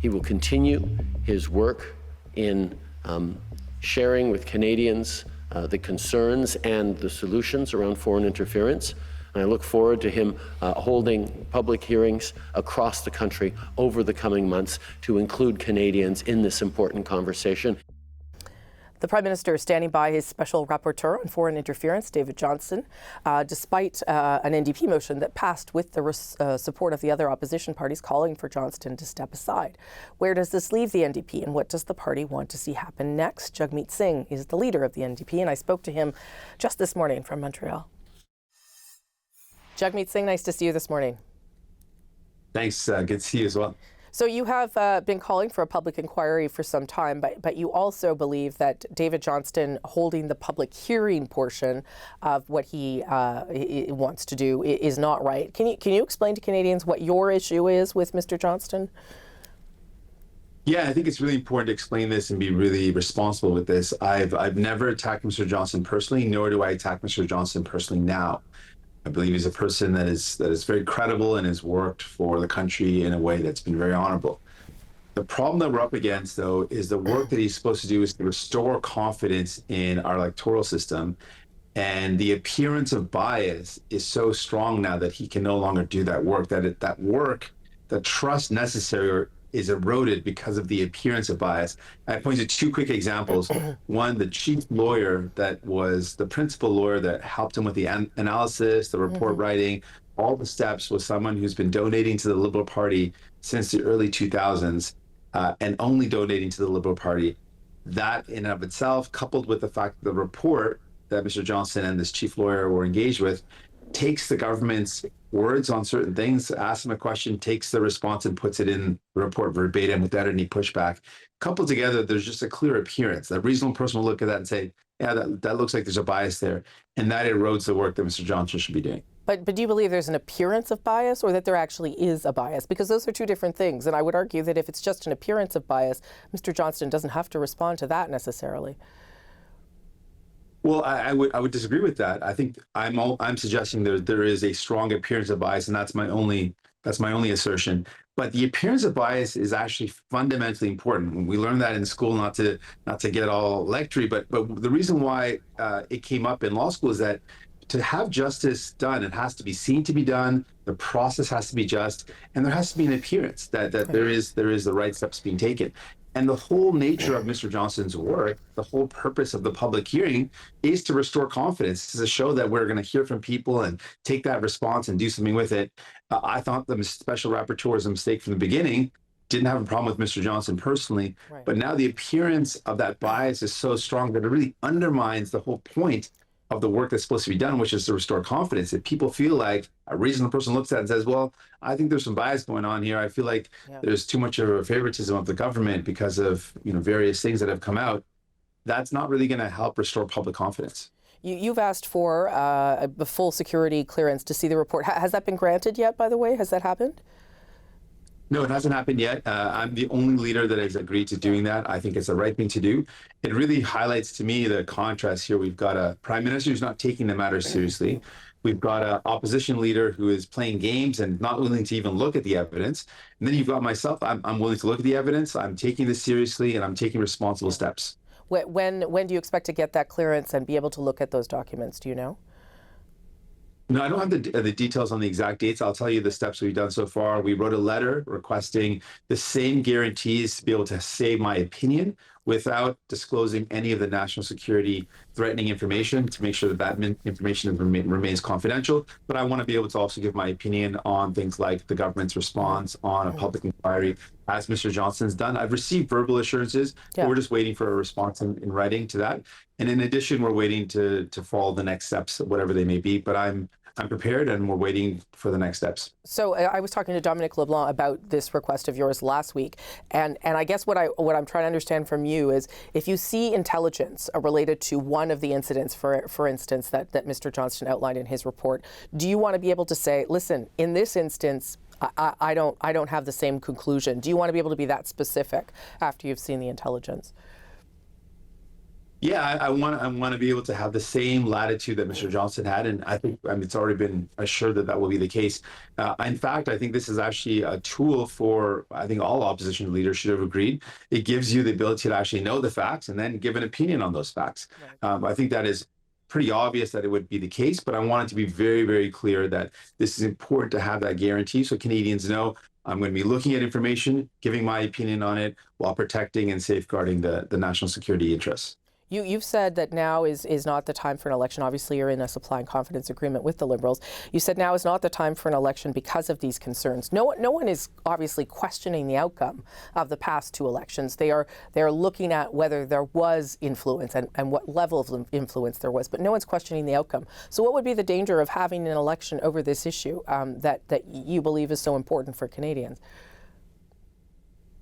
He will continue his work in sharing with Canadians the concerns and the solutions around foreign interference. And I look forward to him holding public hearings across the country over the coming months to include Canadians in this important conversation. The Prime Minister is standing by his special rapporteur on foreign interference, David Johnston, despite an NDP motion that passed with the support of the other opposition parties calling for Johnston to step aside. Where does this leave the NDP, and what does the party want to see happen next? Jagmeet Singh is the leader of the NDP, and I spoke to him just this morning from Montreal. Jagmeet Singh, nice to see you this morning. Thanks. Good to see you as well. So you have been calling for a public inquiry for some time, but you also believe that David Johnston holding the public hearing portion of what he wants to do is not right. Can you explain to Canadians what your issue is with Mr. Johnston? Yeah, I think it's really important to explain this and be really responsible with this. I've never attacked Mr. Johnston personally, nor do I attack Mr. Johnston personally now. I believe he's a person that is very credible and has worked for the country in a way that's been very honorable. The problem that we're up against, though, is the work that he's supposed to do is to restore confidence in our electoral system. And the appearance of bias is so strong now that he can no longer do that work, the trust necessary is eroded because of the appearance of bias. I point to two quick examples. One, the chief lawyer that was the principal lawyer that helped him with the analysis, the report writing, all the steps, was someone who's been donating to the Liberal Party since the early 2000s and only donating to the Liberal Party. That in and of itself, coupled with the fact that the report that Mr. Johnston and this chief lawyer were engaged with takes the government's words on certain things, asks them a question, takes the response and puts it in the report verbatim without any pushback. Coupled together, there's just a clear appearance. The reasonable person will look at that and say, yeah, that looks like there's a bias there. And that erodes the work that Mr. Johnston should be doing. But do you believe there's an appearance of bias or that there actually is a bias? Because those are two different things. And I would argue that if it's just an appearance of bias, Mr. Johnston doesn't have to respond to that necessarily. Well, I would disagree with that. I think I'm suggesting there is a strong appearance of bias, and that's my only assertion. But the appearance of bias is actually fundamentally important. We learned that in school, not to get all lectury, but the reason why it came up in law school is that to have justice done, it has to be seen to be done. The process has to be just, and there has to be an appearance that there is the right steps being taken. And the whole nature of Mr. Johnston's work, the whole purpose of the public hearing is to restore confidence, to show that we're going to hear from people and take that response and do something with it. I thought the special rapporteur was a mistake from the beginning. Didn't have a problem with Mr. Johnston personally, right. But now the appearance of that bias is so strong that it really undermines the whole point of the work that's supposed to be done, which is to restore confidence. If people feel like a reasonable person looks at it and says, well, I think there's some bias going on here. I feel like there's too much of a favoritism of the government because of various things that have come out. That's not really going to help restore public confidence. You've asked for a full security clearance to see the report. Has that been granted yet, by the way? Has that happened? No, it hasn't happened yet. I'm the only leader that has agreed to doing that. I think it's the right thing to do. It really highlights to me the contrast here. We've got a prime minister who's not taking the matter seriously. We've got an opposition leader who is playing games and not willing to even look at the evidence. And then you've got myself. I'm willing to look at the evidence. I'm taking this seriously, and I'm taking responsible steps. When do you expect to get that clearance and be able to look at those documents? Do you know? No, I don't have the details on the exact dates. I'll tell you the steps we've done so far. We wrote a letter requesting the same guarantees to be able to say my opinion without disclosing any of the national security threatening information, to make sure that information remains confidential. But I want to be able to also give my opinion on things like the government's response on a public inquiry, as Mr. Johnston's done. I've received verbal assurances, but we're just waiting for a response in writing to that. And in addition, we're waiting to follow the next steps, whatever they may be. But I'm prepared, and we're waiting for the next steps. So I was talking to Dominic LeBlanc about this request of yours last week, and I guess what I'm trying to understand from you is if you see intelligence related to one of the incidents, for instance, that Mr. Johnston outlined in his report, do you want to be able to say, listen, in this instance, I don't have the same conclusion? Do you want to be able to be that specific after you've seen the intelligence? Yeah, I want to be able to have the same latitude that Mr. Johnston had, and I think it's already been assured that that will be the case. In fact, I think this is actually a tool for, I think all opposition leaders should have agreed. It gives you the ability to actually know the facts and then give an opinion on those facts. Right. I think that is pretty obvious that it would be the case, but I want it to be very, very clear that this is important to have that guarantee so Canadians know I'm going to be looking at information, giving my opinion on it while protecting and safeguarding the national security interests. You've said that now is not the time for an election. Obviously, you're in a supply and confidence agreement with the Liberals. You said now is not the time for an election because of these concerns. No one is obviously questioning the outcome of the past two elections. They are looking at whether there was influence and what level of influence there was, but no one's questioning the outcome. So what would be the danger of having an election over this issue that you believe is so important for Canadians?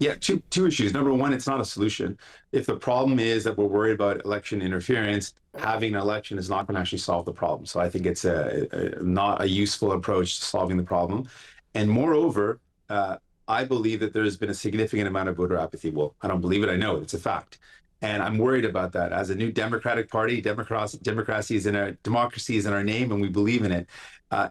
Yeah, two issues. Number one, it's not a solution. If the problem is that we're worried about election interference, having an election is not going to actually solve the problem. So I think it's not a useful approach to solving the problem. And moreover, I believe that there's been a significant amount of voter apathy. Well, I don't believe it. I know it. It's a fact. And I'm worried about that. As a new Democratic Party, democracy is in our name, and we believe in it.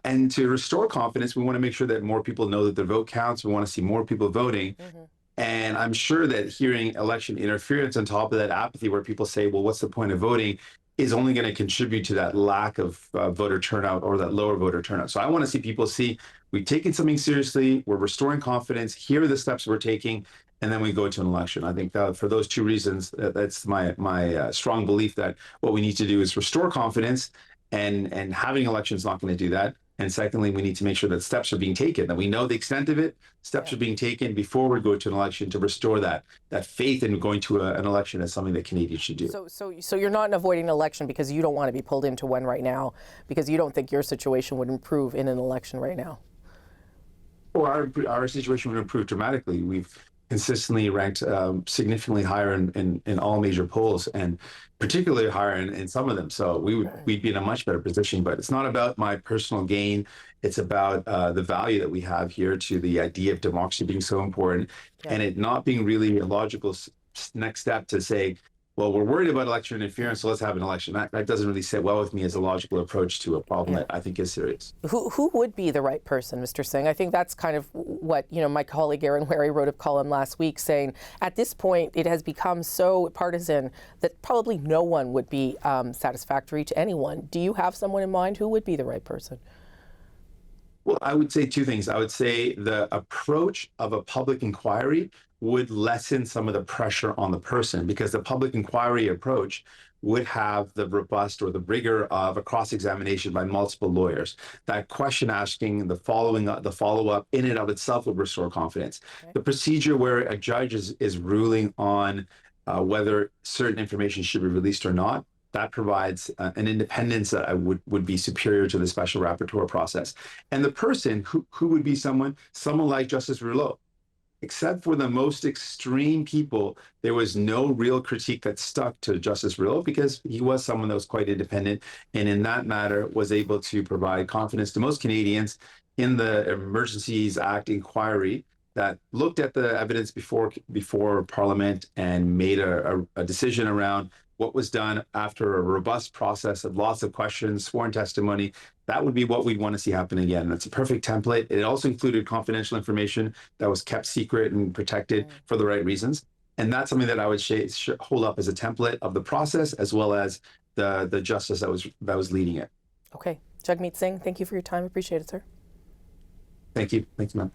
And to restore confidence, we want to make sure that more people know that their vote counts. We want to see more people voting. Mm-hmm. And I'm sure that hearing election interference on top of that apathy where people say, well, what's the point of voting, is only going to contribute to that lack of voter turnout or that lower voter turnout. So I want to see people see we've taken something seriously, we're restoring confidence, here are the steps we're taking, and then we go to an election. I think for those two reasons, that's my strong belief that what we need to do is restore confidence, and having elections not going to do that. And secondly, we need to make sure that steps are being taken, that we know the extent of it, steps are being taken before we go to an election to restore that faith in going to an election as something that Canadians should do. So you're not avoiding an election because you don't want to be pulled into one right now, because you don't think your situation would improve in an election right now? Well, our situation would improve dramatically. We've consistently ranked significantly higher in all major polls, and particularly higher in some of them. So we'd be in a much better position. But it's not about my personal gain. It's about the value that we have here to the idea of democracy being so important, and it not being really a logical next step to say, well, we're worried about election interference, so let's have an election. That doesn't really sit well with me as a logical approach to a problem that I think is serious. Who would be the right person, Mr. Singh? I think that's kind of what my colleague Aaron Wary wrote a column last week saying, at this point, it has become so partisan that probably no one would be satisfactory to anyone. Do you have someone in mind? Who would be the right person? Well, I would say two things. I would say the approach of a public inquiry would lessen some of the pressure on the person, because the public inquiry approach would have the robust or the rigor of a cross-examination by multiple lawyers. That question asking, the follow-up in and of itself would restore confidence. Okay. The procedure where a judge is ruling on whether certain information should be released or not, that provides an independence that would be superior to the special rapporteur process. And the person who would be someone like Justice Rouleau. Except for the most extreme people, there was no real critique that stuck to Justice Rouleau, because he was someone that was quite independent, and in that matter was able to provide confidence to most Canadians in the Emergencies Act inquiry that looked at the evidence before Parliament and made a decision around what was done after a robust process of lots of questions, sworn testimony. That would be what we'd want to see happen again. That's a perfect template. It also included confidential information that was kept secret and protected for the right reasons. And that's something that I would hold up as a template of the process, as well as the justice that was leading it. Okay. Jagmeet Singh, thank you for your time. Appreciate it, sir. Thank you. Thanks, ma'am.